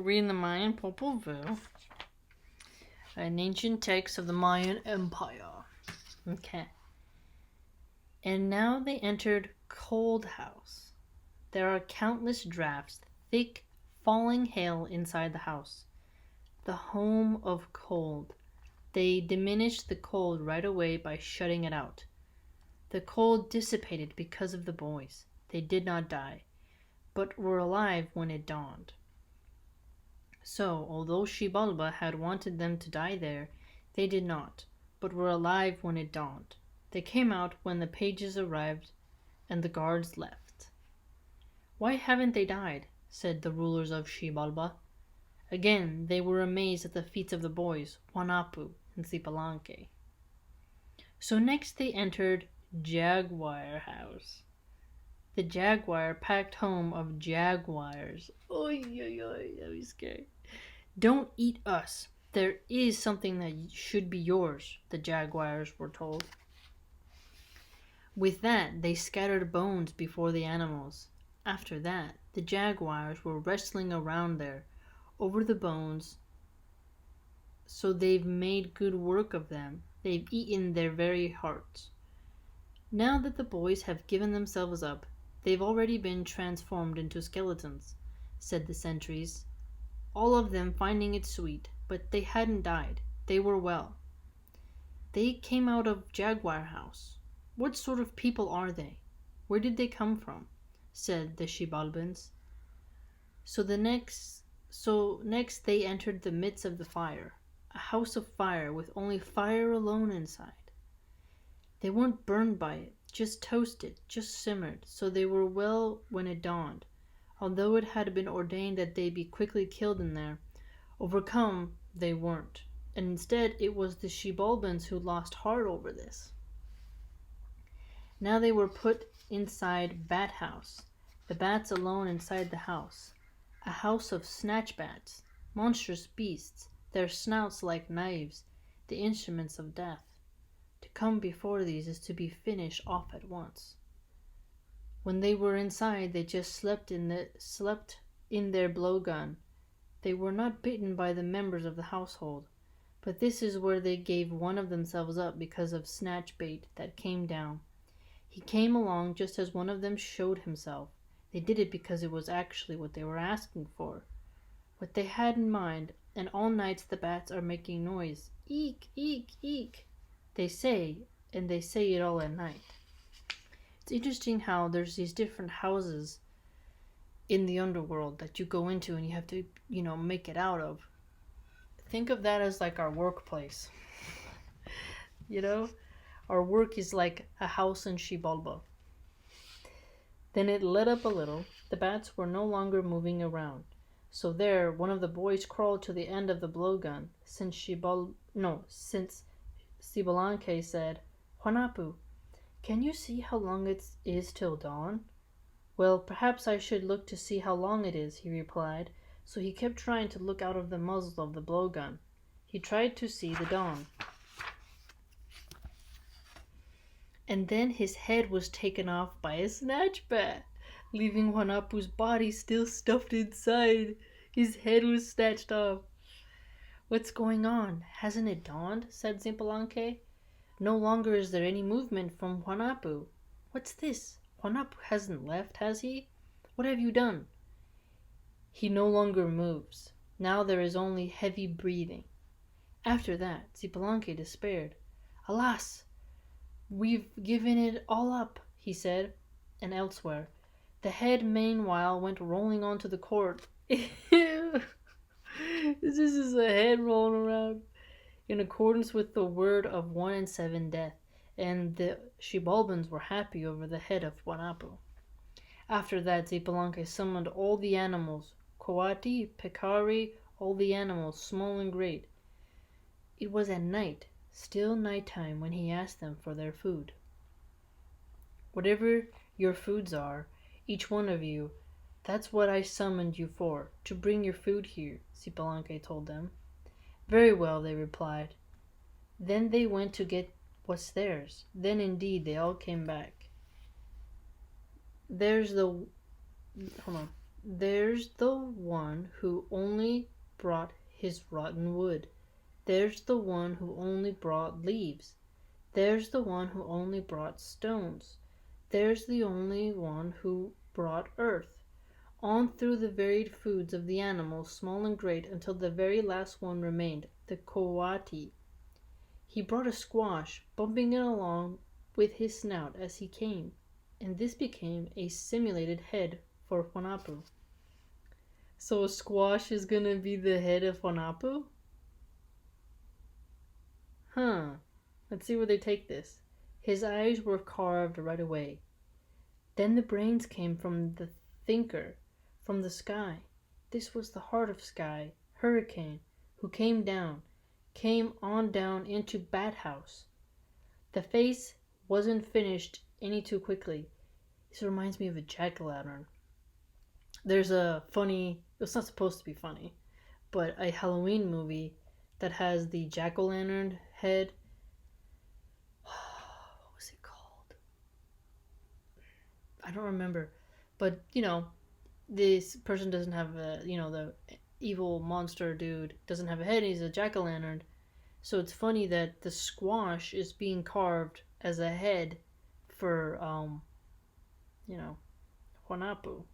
we're reading the Mayan Popol Vuh, an ancient text of the Mayan Empire. Okay. And now they entered Cold House. There are countless drafts, thick, falling hail inside the house. The home of cold. They diminished the cold right away by shutting it out. The cold dissipated because of the boys. They did not die, but were alive when it dawned. So, although Xibalba had wanted them to die there, they did not, but were alive when it dawned. They came out when the pages arrived and the guards left. "Why haven't they died?" said the rulers of Xibalba. Again they were amazed at the feats of the boys, Juanapu and Zipalanque. So next they entered Jaguar House. The jaguar packed home of jaguars. Oy, oy, oy, that was scary. "Don't eat us. There is something that should be yours," the jaguars were told. With that, they scattered bones before the animals. After that, the jaguars were wrestling around there, over the bones, so they've made good work of them. They've eaten their very hearts. Now that the boys have given themselves up, they've already been transformed into skeletons, said the sentries, all of them finding it sweet, but they hadn't died. They were well. They came out of Jaguar House. What sort of people are they? Where did they come from? Said the Xibalbans. So next they entered the midst of the fire, a house of fire with only fire alone inside. They weren't burned by it, just toasted, just simmered, so they were well when it dawned. Although it had been ordained that they be quickly killed in there, overcome they weren't, and instead it was the Xibalbans who lost heart over this. Now they were put inside Bat House, the bats alone inside the house, a house of snatch bats, monstrous beasts, their snouts like knives, the instruments of death. To come before these is to be finished off at once. When they were inside, they just slept in their blowgun. They were not bitten by the members of the household, but this is where they gave one of themselves up because of snatch bait that came down. He came along just as one of them showed himself. They did it because it was actually what they were asking for, what they had in mind, and all nights the bats are making noise. Eek, eek, eek, they say, and they say it all at night. It's interesting how there's these different houses in the underworld that you go into and you have to, make it out of. Think of that as like our workplace. Our work is like a house in Xibalba. Then it let up a little. The bats were no longer moving around. So there, one of the boys crawled to the end of the blowgun, since Sibalanque said, "Juanapu, can you see how long it is till dawn?" "Well, perhaps I should look to see how long it is," he replied. So he kept trying to look out of the muzzle of the blowgun. He tried to see the dawn. And then his head was taken off by a snatch bat, leaving Juanapu's body still stuffed inside. His head was snatched off. "What's going on? Hasn't it dawned?" said Zipalanque. "No longer is there any movement from Juanapu. What's this? Juanapu hasn't left, has he? What have you done?" "He no longer moves. Now there is only heavy breathing." After that, Zipalanque despaired. "Alas! We've given it all up," he said, and elsewhere. The head meanwhile went rolling onto the court. Ew! This is a head rolling around. In accordance with the word of 1 and 7 death, and the Xibalbans were happy over the head of Juanapu. After that, Zipalanque summoned all the animals, Coati, Pecari, all the animals, small and great. It was at night, still nighttime, when he asked them for their food. "Whatever your foods are, each one of you, that's what I summoned you for, to bring your food here," Zipalanque told them. "Very well," they replied. Then they went to get what's theirs. Then indeed they all came back. Hold on. There's the one who only brought his rotten wood. There's the one who only brought leaves. There's the one who only brought stones. There's the only one who brought earth. On through the varied foods of the animals, small and great, until the very last one remained, the coati. He brought a squash, bumping it along with his snout as he came, and this became a simulated head for Whanapu. So a squash is gonna be the head of Whanapu? Huh. Let's see where they take this. His eyes were carved right away. Then the brains came from the thinker, from the sky. This was the heart of sky, hurricane, who came on down into Bat House. The face wasn't finished any too quickly. This reminds me of a jack-o'-lantern. There's a funny, it's not supposed to be funny, but a Halloween movie that has the jack-o'-lantern head. What was it called? I don't remember. But, this person doesn't have the evil monster dude doesn't have a head, he's a jack-o'-lantern. So it's funny that the squash is being carved as a head for, Whanapu.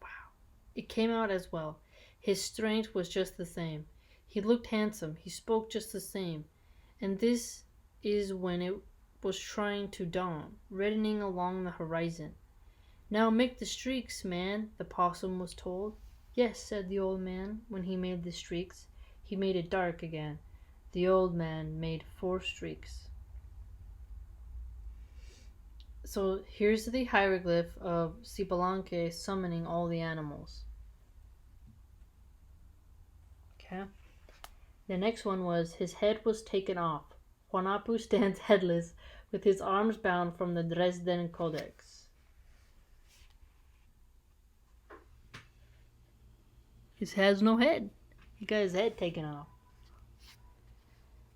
Wow. It came out as well. His strength was just the same. He looked handsome. He spoke just the same. And this is when it was trying to dawn, reddening along the horizon. Now make the streaks, man, the possum was told. Yes, said the old man, when he made the streaks. He made it dark again. The old man made 4 streaks. So here's the hieroglyph of Sipalanke summoning all the animals. Okay. The next one was, his head was taken off. Whanapu stands headless, with his arms bound from the Dresden Codex. He has no head. He got his head taken off.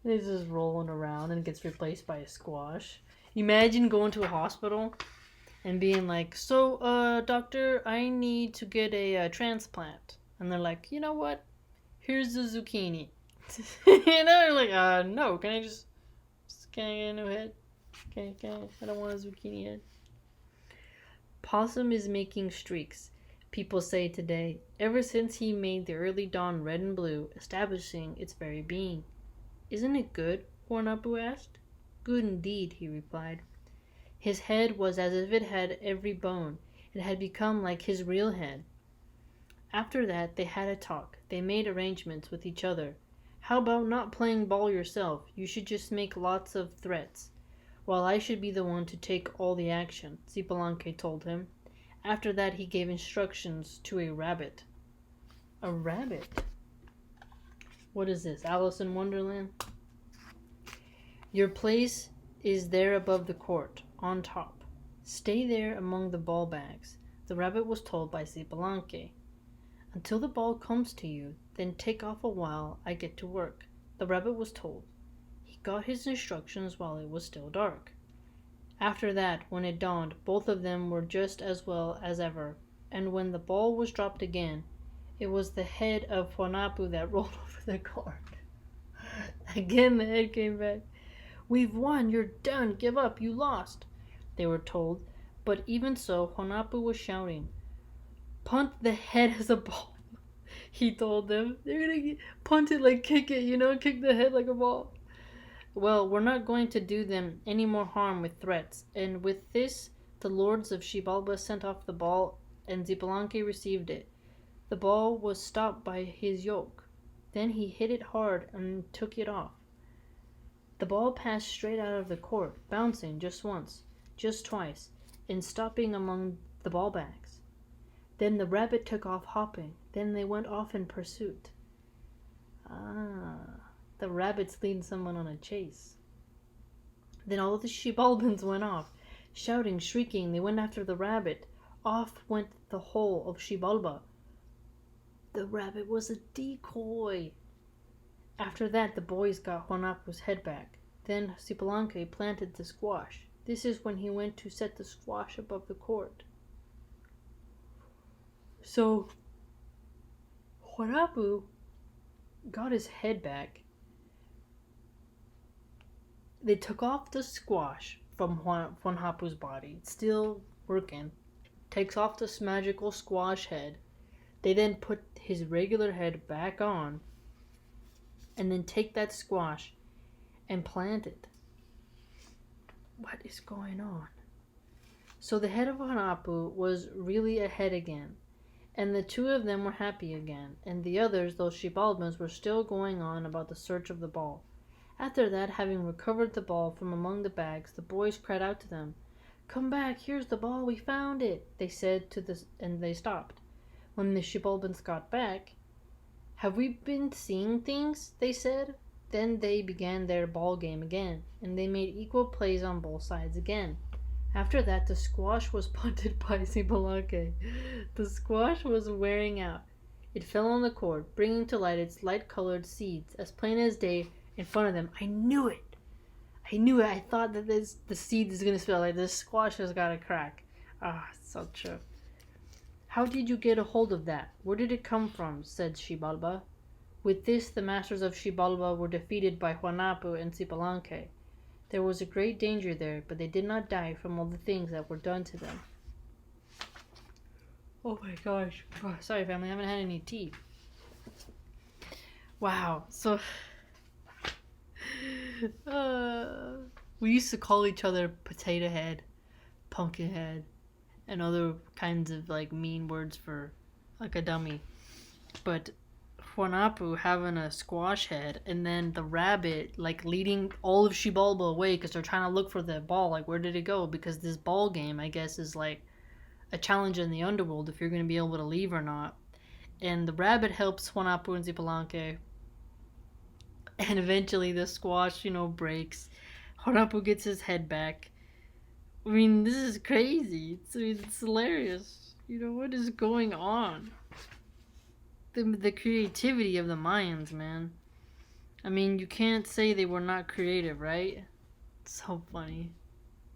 He's just rolling around and gets replaced by a squash. Imagine going to a hospital and being like, so, doctor, I need to get a transplant. And they're like, you know what? Here's the zucchini. You're like, no, can I get a new head? I don't want a zucchini head. Possum is making streaks, people say today, ever since he made the early dawn red and blue, establishing its very being. Isn't it good? Whanapu asked. Good indeed, he replied. His head was as if it had every bone. It had become like his real head. After that, they had a talk. They made arrangements with each other. How about not playing ball yourself? You should just make lots of threats, while I should be the one to take all the action, Sipalanke told him. After that, he gave instructions to a rabbit. A rabbit? What is this, Alice in Wonderland? Your place is there above the court, on top. Stay there among the ball bags, the rabbit was told by Sipalanke. Until the ball comes to you, then take off a while I get to work, the rabbit was told. He got his instructions while it was still dark. After that, when it dawned, both of them were just as well as ever, and when the ball was dropped again, it was the head of Whanapu that rolled over the court. Again the head came back. We've won, you're done, give up, you lost, they were told, but even so, Whanapu was shouting. Punt the head as a ball, he told them. They're gonna punt it like kick it, kick the head like a ball. Well, we're not going to do them any more harm with threats. And with this, the lords of Xibalba sent off the ball, and Sipalanke received it. The ball was stopped by his yoke. Then he hit it hard and took it off. The ball passed straight out of the court, bouncing just once, just twice, and stopping among the ball bags. Then the rabbit took off hopping. Then they went off in pursuit. The rabbits lead someone on a chase. Then all the Xibalbans went off, shouting, shrieking. They went after the rabbit. Off went the whole of Xibalba. The rabbit was a decoy. After that, the boys got Whanapu's head back. Then Sipalanke planted the squash. This is when he went to set the squash above the court. So Huanapu got his head back. They took off the squash from Huanapu's body. It's still working. Takes off this magical squash head. They then put his regular head back on and then take that squash and plant it. What is going on? So the head of Hanapu was really a head again, and the two of them were happy again, and the others, those Shibalbans, were still going on about the search of the ball. After that, having recovered the ball from among the bags, the boys cried out to them, "Come back, here's the ball, we found it," they said to the, and they stopped. When the Shibalbans got back, "Have we been seeing things?" they said. Then they began their ball game again, and they made equal plays on both sides again. After that, the squash was punted by Sibalanque. The squash was wearing out. It fell on the court, bringing to light its light-colored seeds, as plain as day, in front of them. I knew it! I knew it! I thought that the seed is going to spill. Like, this squash has got a crack. Ah, such a... "How did you get a hold of that? Where did it come from?" said Xibalba. With this, the masters of Xibalba were defeated by Huanapu and Cipalanque. There was a great danger there, but they did not die from all the things that were done to them. Oh my gosh. Oh, sorry, family, I haven't had any tea. Wow. So, we used to call each other potato head, pumpkin head, and other kinds of like mean words for like a dummy. But Huanapu having a squash head, and then the rabbit like leading all of Xibalba away because they're trying to look for the ball. Like, where did it go? Because this ball game, I guess, is like a challenge in the underworld if you're going to be able to leave or not. And the rabbit helps Huanapu and Zipalanque. And eventually the squash, breaks. Huanapu gets his head back. I mean, this is crazy. It's hilarious. What is going on? The creativity of the Mayans, man. I mean, you can't say they were not creative, right? It's so funny.